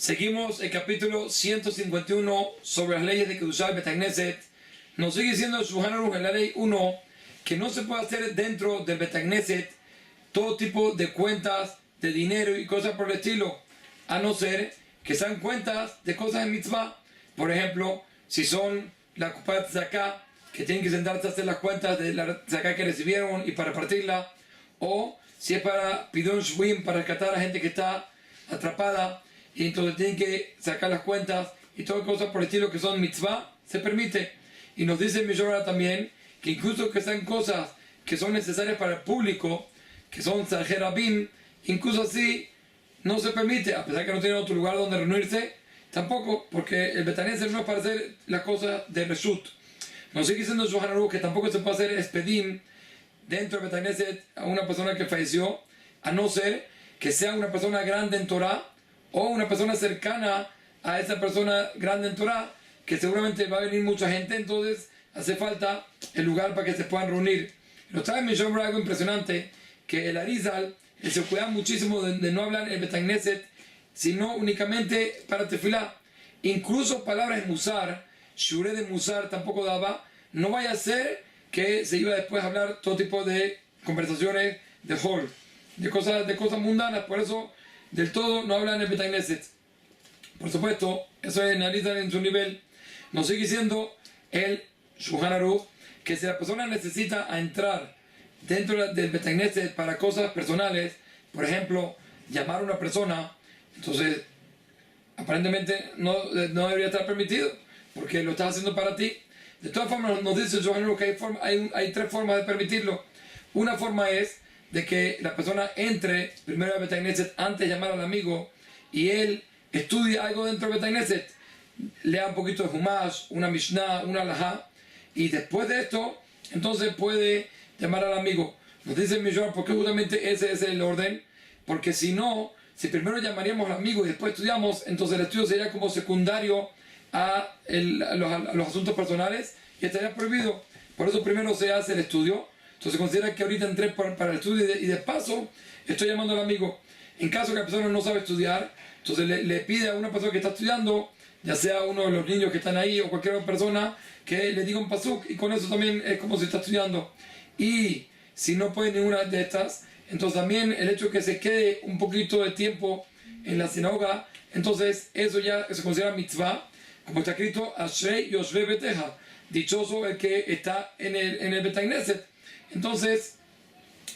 Seguimos el capítulo 151 sobre las leyes de Kedushá y Bet HaKnesset. Nos sigue diciendo el Shulchan Aruch en la ley 1 que no se puede hacer dentro del Bet HaKnesset todo tipo de cuentas de dinero y cosas por el estilo, a no ser que sean cuentas de cosas en mitzvah. Por ejemplo, si son la Kupat Zaká, que tienen que sentarse a hacer las cuentas de la Zaká que recibieron y para repartirla, o si es para Pidon Shvim, para rescatar a la gente que está atrapada, y entonces tienen que sacar las cuentas y todas cosas por el estilo que son mitzvah, se permite. Y nos dice el Mishora también que incluso que sean cosas que son necesarias para el público, que son Sajerabim, incluso así no se permite, a pesar que no tienen otro lugar donde reunirse, tampoco, porque el Bet HaKnesset no es para hacer las cosas de Reshut. Nos sigue diciendo el Shulchan Aruch que tampoco se puede hacer espedim dentro del Bet HaKnesset a una persona que falleció, a no ser que sea una persona grande en Torah o una persona cercana a esa persona grande en Torah, que seguramente va a venir mucha gente, entonces hace falta el lugar para que se puedan reunir. Nos trae Mishom algo impresionante, que el Arizal se cuida muchísimo de no hablar en Bet HaKnesset, sino únicamente para tefilá. Incluso palabras en Musar, Shure de Musar tampoco daba, no vaya a ser que se iba después a hablar todo tipo de conversaciones de hall, de cosas mundanas. Por eso del todo no hablan en Bet HaKnesset. Por supuesto, eso es analizar en su nivel. Nos sigue diciendo el Shulchan Aruch que si la persona necesita entrar dentro del Bet HaKnesset para cosas personales, por ejemplo, llamar a una persona, entonces aparentemente no debería estar permitido, porque lo estás haciendo para ti. De todas formas, nos dice el Shulchan Aruch que hay tres formas de permitirlo. Una forma es de que la persona entre primero al Bet HaKnesset antes de llamar al amigo y él estudie algo dentro del Bet HaKnesset, lea un poquito de Humash, una Mishnah, una Alajá, y después de esto entonces puede llamar al amigo. Nos dice el Mishra, porque justamente ese es el orden, porque si no, si primero llamaríamos al amigo y después estudiamos, entonces el estudio sería como secundario a los asuntos personales y estaría prohibido. Por eso primero se hace el estudio. Entonces considera que ahorita entré para el estudio y de paso estoy llamando al amigo. En caso que la persona no sabe estudiar, entonces le pide a una persona que está estudiando, ya sea uno de los niños que están ahí o cualquier otra persona, que le diga un pasuk, y con eso también es como si está estudiando. Y si no puede ninguna de estas, entonces también el hecho de que se quede un poquito de tiempo en la sinagoga, entonces eso ya se considera mitzvah, como está escrito, Ashrei Yoshve Beteja, dichoso el que está en el Bet HaKnesset. Entonces,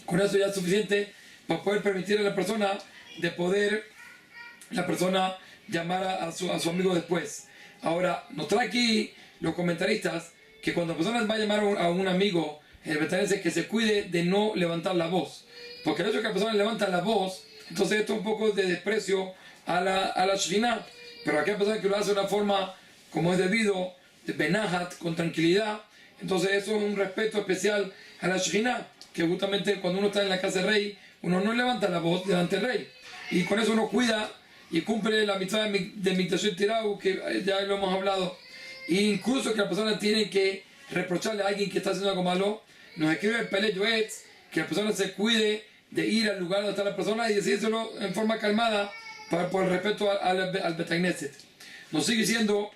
con eso ya es suficiente para poder permitirle a la persona de poder llamar a su amigo después. Ahora, nos trae aquí los comentaristas que cuando la persona va a llamar a un amigo, el Bet HaKnesset, que se cuide de no levantar la voz. Porque el hecho de que la persona levanta la voz, entonces esto es un poco de desprecio a la Shekhinah. Pero aquella persona que lo hace de una forma como es debido, de benahat, con tranquilidad, entonces eso es un respeto especial a la Shekhinah, que justamente cuando uno está en la casa del rey, uno no levanta la voz delante del rey. Y con eso uno cuida y cumple la mitzvah de Miktashut Tirau, que ya lo hemos hablado. E incluso que la persona tiene que reprocharle a alguien que está haciendo algo malo. Nos escribe el Pele Yoetz que la persona se cuide de ir al lugar donde está la persona y decírselo en forma calmada por el respeto al Bet HaKnesset. Nos sigue diciendo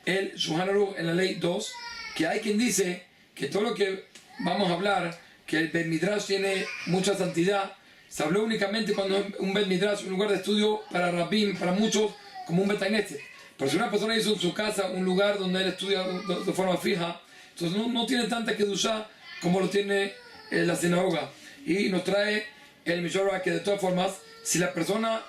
el Shulchan Aruch en la ley 2 que hay quien dice que todo lo que vamos a hablar, que el Bet Midrash tiene mucha santidad, se habló únicamente cuando un Bet Midrash, un lugar de estudio para Rabbim, para muchos, como un Bet HaKnesset. Pero si una persona hizo en su casa un lugar donde él estudia de forma fija, entonces no tiene tanta kedushá como lo tiene la sinagoga. Y nos trae el Mishora que de todas formas, si la persona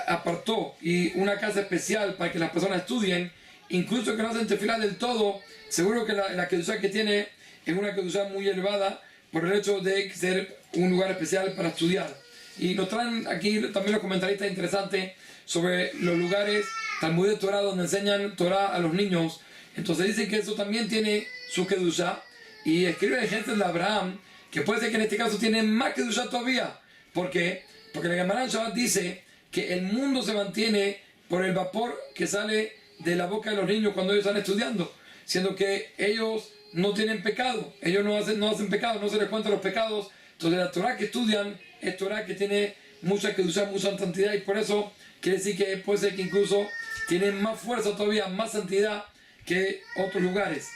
apartó y una casa especial para que las personas estudien, incluso que no hacen tefilá del todo, seguro que la kedushá que tiene es una kedushá muy elevada por el hecho de ser un lugar especial para estudiar. Y nos traen aquí también los comentaristas interesantes sobre los lugares Talmud de Torah donde enseñan Torah a los niños. Entonces dicen que eso también tiene su kedushá, y escribe el gente de Abraham que puede ser que en este caso tiene más kedushá todavía. ¿Por qué? Porque la Gemara en Shabbat dice que el mundo se mantiene por el vapor que sale de la boca de los niños cuando ellos están estudiando, siendo que ellos no tienen pecado, ellos no hacen pecado, no se les cuentan los pecados. Entonces la Torah que estudian es Torah que tiene mucha kedusha, mucha santidad, y por eso quiere decir que puede ser que incluso tienen más fuerza todavía, más santidad que otros lugares.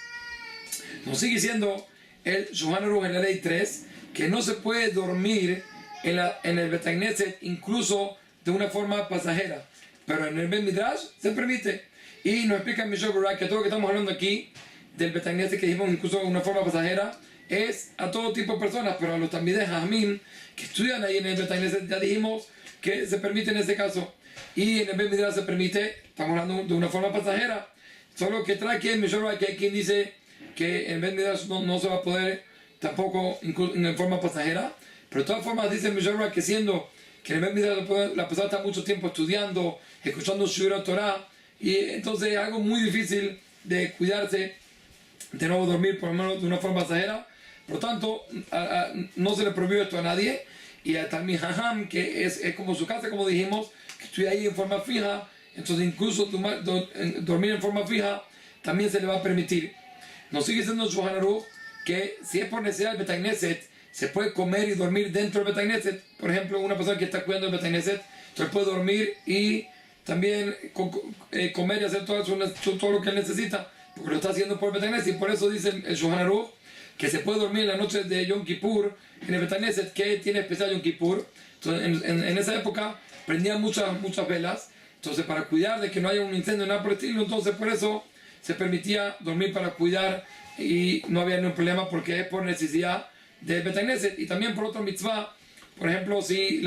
Nos sigue diciendo el Shulchan Aruch en la ley 3 que no se puede dormir en el Bet Knesset incluso de una forma pasajera, pero en el Bet Midrash se permite. Y nos explica el Mishnah Berurah que todo lo que estamos hablando aquí del Bet Knesset que dijimos incluso de una forma pasajera es a todo tipo de personas, pero a los Talmidei Jajamim que estudian ahí en el Bet Knesset ya dijimos que se permite en este caso, y en el Bet Midrash se permite, estamos hablando de una forma pasajera. Solo que trae aquí el Mishnah Berurah que hay quien dice que en el Bet Midrash no se va a poder tampoco en forma pasajera, pero de todas formas dice el Mishnah Berurah que siendo que en el Bet Midrash la persona está mucho tiempo estudiando, escuchando Shiur Torah, y entonces es algo muy difícil de cuidarse de no dormir por lo menos de una forma pasajera. Por lo tanto, no se le prohibió esto a nadie, y a Talmid Jajam, que es como su casa, como dijimos, que estudia ahí en forma fija, entonces incluso dormir en forma fija también se le va a permitir. Nos sigue diciendo el Shulchan Aruch que si es por necesidad del Bet Knesset, se puede comer y dormir dentro del Bet Knesset. Por ejemplo, una persona que está cuidando el Bet Knesset, entonces puede dormir y también comer y hacer todo lo que él necesita, porque lo está haciendo por el Bet Knesset. Y por eso dice el Shulchan Aruch que se puede dormir en la noche de Yom Kippur en el Bet Knesset, que tiene especial Yom Kippur. Entonces, en esa época prendían muchas velas, entonces para cuidar de que no haya un incendio nada por el estilo, entonces por eso se permitía dormir para cuidar y no había ningún problema, porque es por necesidad del Bet Knesset. Y también por otro mitzvah, por ejemplo, si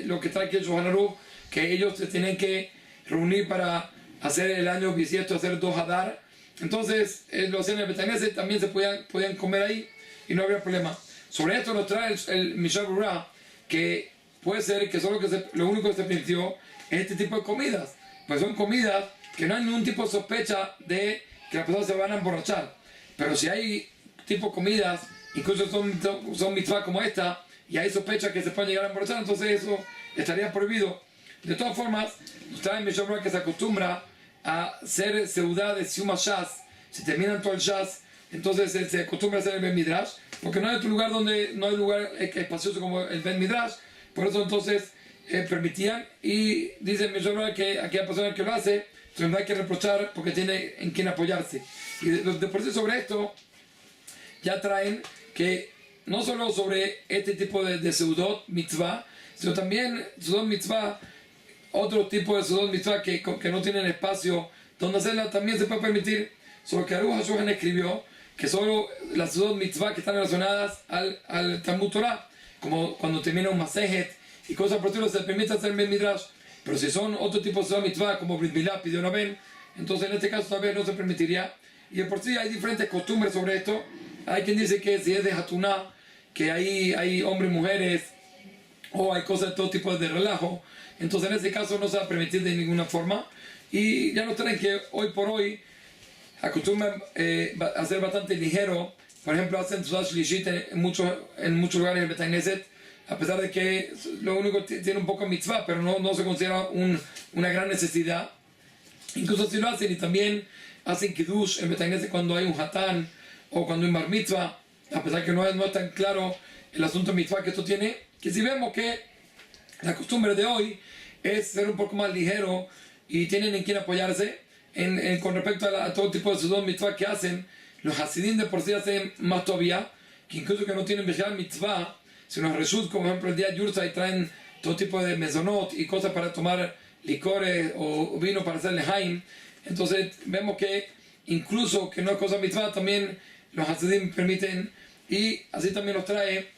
lo que trae aquí el Shulchan Aruch, que ellos se tienen que reunir para hacer el año bisiesto, hacer 2 Hadar, entonces lo hacían en el Bet Knesset, también se podían comer ahí y no había problema. Sobre esto nos trae el Mishnah Berurah que puede ser que solo lo único que se permitió es este tipo de comidas, pues son comidas que no hay ningún tipo de sospecha de que las personas se van a emborrachar. Pero si hay tipo de comidas, incluso son mitzvah como esta, y hay sospecha que se pueden llegar a emborrachar, entonces eso estaría prohibido. De todas formas, nos trae el Mishnah Berurah que se acostumbra a hacer seudá de Siuma Shas, se termina todo el Shas, entonces se acostumbra a hacer el Ben Midrash, porque no hay otro lugar donde no hay lugar espacioso como el Ben Midrash, por eso entonces permitían, y dice el Mishnah Berurah que aquella persona que lo hace, no hay que reprochar porque tiene en quien apoyarse. Y de por sí sobre esto, ya traen que no solo sobre este tipo de seudot mitzvah, sino también seudot mitzvah, otro tipo de seudot mitzvah que no tienen espacio donde hacerla, también se puede permitir. Solo que Aruch HaShulchan escribió que solo las seudot mitzvah que están relacionadas al Talmud Torah, como cuando termina un masejet y cosas por el estilo, se permite hacer Ben Midrash. Pero si son otro tipo de seudot mitzvah como Brit Milá, Pidyon Aben, entonces en este caso tal vez no se permitiría. Y de por sí hay diferentes costumbres sobre esto. Hay quien dice que si es de Hatuná, que ahí hay hombres y mujeres, o hay cosas de todo tipo de relajo, entonces en este caso no se va a permitir de ninguna forma. Y ya nos traen que hoy por hoy acostumbran a ser bastante ligero. Por ejemplo, hacen Sudat Shlishit en muchos lugares del Bet Knesset, a pesar de que lo único tiene un poco de mitzvah, pero no se considera una gran necesidad. Incluso si lo hacen, y también hacen kiddush en Bet Knesset cuando hay un hatán o cuando hay un bar mitzvah, a pesar que no es tan claro el asunto mitzvah que esto tiene, que si vemos que la costumbre de hoy es ser un poco más ligero y tienen en quien apoyarse con respecto a todo tipo de seudot mitzvah que hacen. Los hasidim de por sí hacen más todavía, que incluso que no tienen vigilar mitzvah, sino reshut, como por ejemplo el día de Yurza, y traen todo tipo de mezonot y cosas para tomar licores o vino para hacer lehaim. Entonces vemos que incluso que no es cosa mitzvah, también los hasidim permiten, y así también nos trae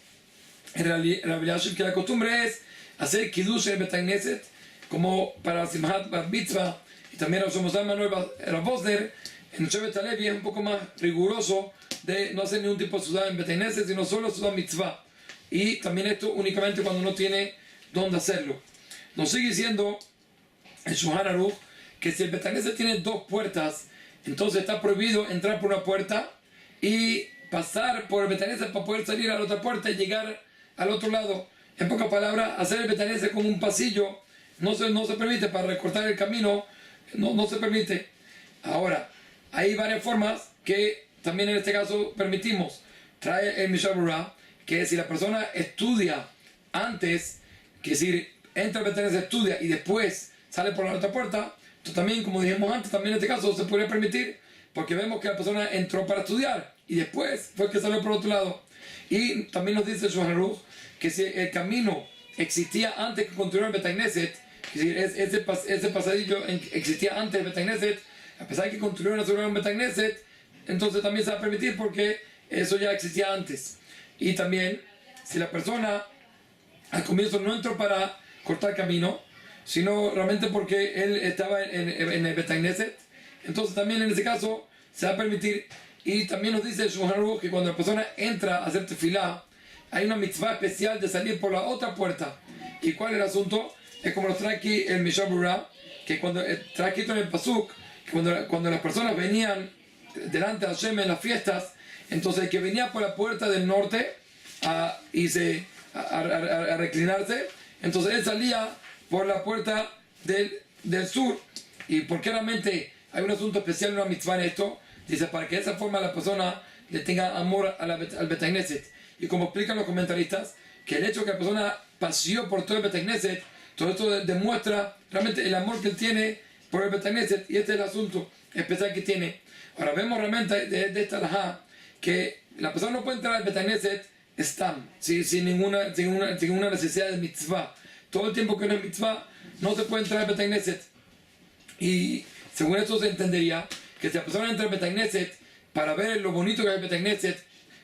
que la costumbre es hacer kiddush en Bet Knesset como para Simhat Bar Mitzvah, y también Rosh Moshe Manuel Rav Wosner en Shevet HaLevi es un poco más riguroso de no hacer ningún tipo de sudá en Bet Knesset, sino solo sudá mitzvah, y también esto únicamente cuando no tiene dónde hacerlo. Nos sigue diciendo el Shulchan Aruch que si el Bet Knesset tiene 2 puertas, entonces está prohibido entrar por una puerta y pasar por el Bet Knesset para poder salir a la otra puerta y llegar al otro lado. En pocas palabras, hacer el Bet Knesset como un pasillo no se permite. Para recortar el camino no se permite. Ahora, hay varias formas que también en este caso permitimos. Trae el Mishnah Berurah que si la persona estudia antes que decir, entra al Betagneset, estudia y después sale por la otra puerta, entonces también, como dijimos antes, también en este caso se podría permitir, porque vemos que la persona entró para estudiar y después fue que salió por otro lado. Y también nos dice Shulchan Aruch que si el camino existía antes que construyera el Betagneset, es decir, ese pasadillo existía antes del Betagneset, a pesar de que construyeron sobre un Betagneset, entonces también se va a permitir porque eso ya existía antes. Y también, si la persona al comienzo no entró para cortar camino, sino realmente porque él estaba en el Betagneset, entonces también en ese caso se va a permitir. Y también nos dice el Shulchan Aruch que cuando la persona entra a hacer tefilá, hay una mitzvah especial de salir por la otra puerta. ¿Y cuál es el asunto? Es como lo trae aquí el Mishnah Berurah, que cuando trae aquí en el Pasuk, que cuando las personas venían delante de Hashem en las fiestas, entonces el que venía por la puerta del norte a reclinarse, entonces él salía por la puerta del sur. Y porque realmente hay un asunto especial, una mitzvah en esto, dice, para que de esa forma la persona le tenga amor al Betagneset. Y como explican los comentaristas, que el hecho de que la persona paseó por todo el Betagneset, todo esto demuestra realmente el amor que él tiene por el Betagneset, y este es el asunto especial que tiene. Ahora vemos realmente de esta halajá que la persona no puede entrar al Betagneset sin ninguna necesidad de mitzvah. Todo el tiempo que no es mitzvah, no se puede entrar al Betagneset. Y según esto se entendería que si la persona entra al Betagneset para ver lo bonito que es el Betagneset,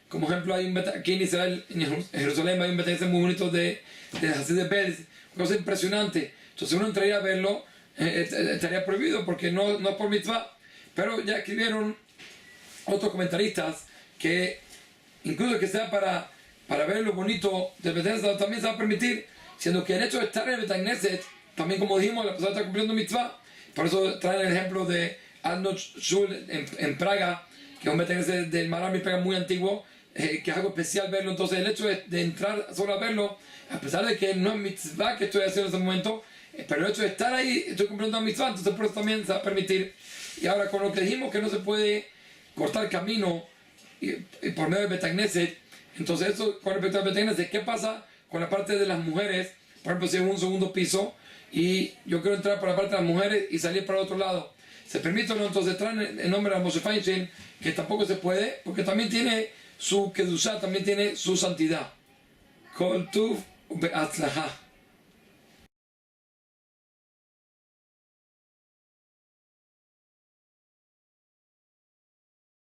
como ejemplo hay aquí en Israel, en Jerusalén hay un Betagneset muy bonito de Hasid de Belz, una cosa impresionante. Entonces uno entraría a verlo, estaría prohibido porque no es por mitzvah. Pero ya escribieron otros comentaristas que incluso que sea para ver lo bonito del Betagneset también se va a permitir, siendo que el hecho de estar en el Betagneset, también como dijimos, la persona está cumpliendo mitzvah. Por eso traen el ejemplo de Arnold Schul en Praga, que es un Betagneset del Maharal Praga muy antiguo, que es algo especial verlo. Entonces el hecho de entrar solo a verlo, a pesar de que no es mitzvah que estoy haciendo en ese momento, pero el hecho de estar ahí, estoy cumpliendo mitzvah, entonces por eso también se va a permitir. Y ahora con lo que dijimos que no se puede cortar camino y por medio del Betagneset, entonces eso con respecto al Betagneset, ¿qué pasa con la parte de las mujeres? Por ejemplo, si es un segundo piso y yo quiero entrar por la parte de las mujeres y salir para el otro lado, ¿se permite o no? Entonces traen el nombre de Moshe Feinstein, que tampoco se puede, porque también tiene su Kedushá, también tiene su santidad. Kol Tuv Be'atzlahá.